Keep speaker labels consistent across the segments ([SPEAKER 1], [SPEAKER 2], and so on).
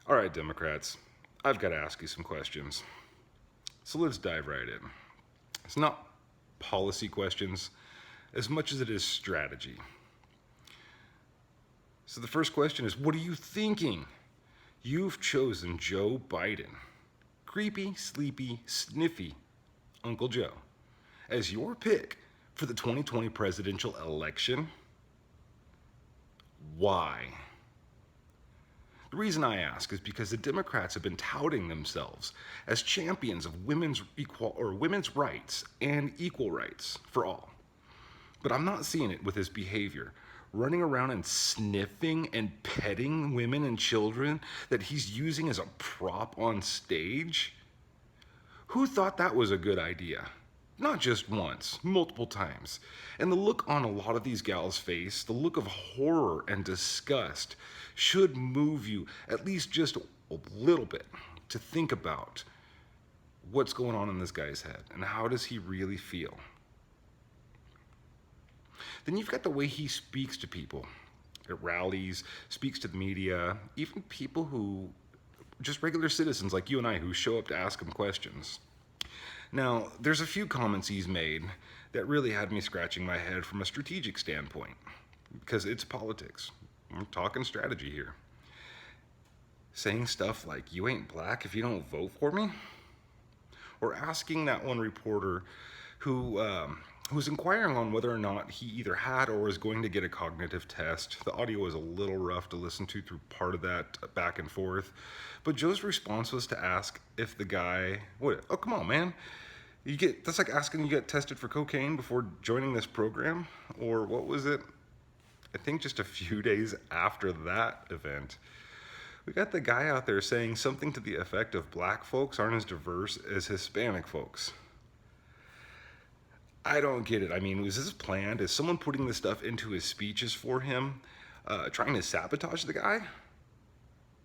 [SPEAKER 1] All right, Democrats, I've got to ask you some questions. So let's dive right in. It's not policy questions as much as it is strategy. So the first question is, what are you thinking? You've chosen Joe Biden, creepy, sleepy, sniffy Uncle Joe, as your pick for the 2020 presidential election. Why? The reason I ask is because the Democrats have been touting themselves as champions of women's rights and equal rights for all. But I'm not seeing it with his behavior, running around and sniffing and petting women and children that he's using as a prop on stage. Who thought that was a good idea? Not just once, multiple times. And the look on a lot of these gals' face, the look of horror and disgust, should move you at least just a little bit to think about what's going on in this guy's head and how does he really feel. Then you've got the way he speaks to people at rallies, speaks to the media, even people who, just regular citizens like you and I who show up to ask him questions. Now, there's a few comments he's made that really had me scratching my head from a strategic standpoint, because it's politics. We're talking strategy here. Saying stuff like, you ain't black if you don't vote for me? Or asking that one reporter who was inquiring on whether or not he either had or was going to get a cognitive test. The audio was a little rough to listen to through part of that back and forth. But Joe's response was to ask if the guy, oh, come on, man. That's like asking you get tested for cocaine before joining this program? Or what was it? I think just a few days after that event, we got the guy out there saying something to the effect of black folks aren't as diverse as Hispanic folks. I don't get it. I mean, was this planned? Is someone putting this stuff into his speeches for him, trying to sabotage the guy?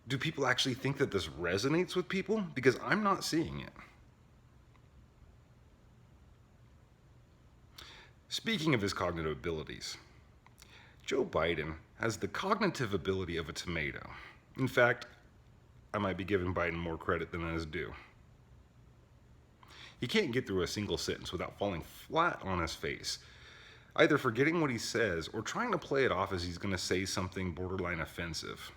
[SPEAKER 1] Do people actually think that this resonates with people? Because I'm not seeing it. Speaking of his cognitive abilities, Joe Biden has the cognitive ability of a tomato. In fact, I might be giving Biden more credit than is due. He can't get through a single sentence without falling flat on his face, either forgetting what he says or trying to play it off as he's going to say something borderline offensive.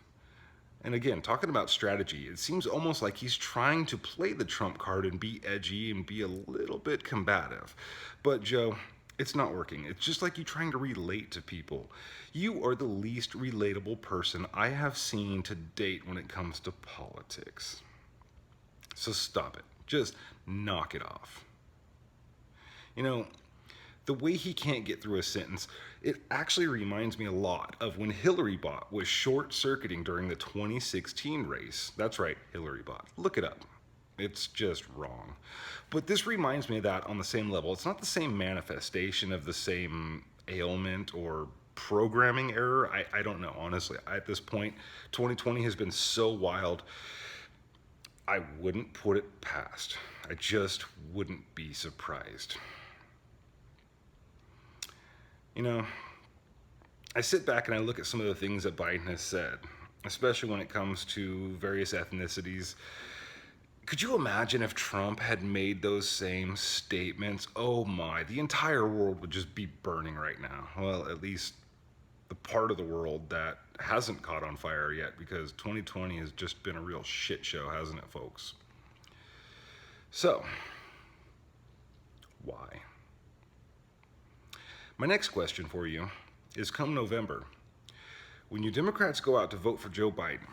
[SPEAKER 1] And again, talking about strategy, it seems almost like he's trying to play the trump card and be edgy and be a little bit combative. But Joe, it's not working. It's just like you trying to relate to people. You are the least relatable person I have seen to date when it comes to politics. So stop it. Just knock it off. You know, the way he can't get through a sentence, it actually reminds me a lot of when Hillary Bot was short-circuiting during the 2016 race. That's right, Hillary Bot. Look it up. It's just wrong. But this reminds me of that on the same level. It's not the same manifestation of the same ailment or programming error. I don't know, honestly. At this point, 2020 has been so wild, I wouldn't put it past. I just wouldn't be surprised. You know, I sit back and I look at some of the things that Biden has said, especially when it comes to various ethnicities. Could you imagine if Trump had made those same statements? Oh my, the entire world would just be burning right now. Well, at least the part of the world that hasn't caught on fire yet, because 2020 has just been a real shit show, hasn't it, folks? So, why? My next question for you is, come November, when you Democrats go out to vote for Joe Biden,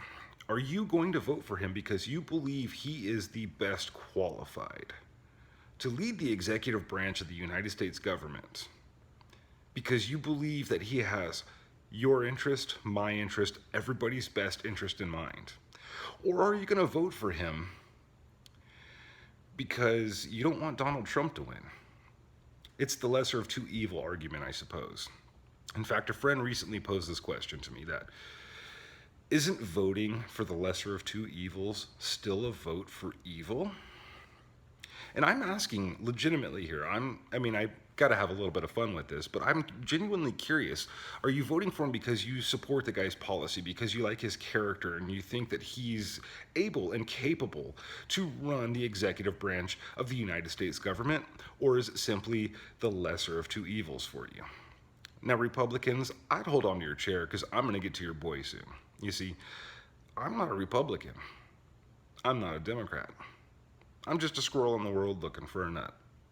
[SPEAKER 1] are you going to vote for him because you believe he is the best qualified to lead the executive branch of the United States government? Because you believe that he has your interest, my interest, everybody's best interest in mind? Or are you going to vote for him because you don't want Donald Trump to win? It's the lesser of two evil argument, I suppose. In fact, a friend recently posed this question to me, that isn't voting for the lesser of two evils still a vote for evil? And I'm asking legitimately here. got to have a little bit of fun with this, but I'm genuinely curious. Are you voting for him because you support the guy's policy, because you like his character, and you think that he's able and capable to run the executive branch of the United States government, or is it simply the lesser of two evils for you? Now, Republicans, I'd hold on to your chair because I'm going to get to your boy soon. You see, I'm not a Republican. I'm not a Democrat. I'm just a squirrel in the world looking for a nut.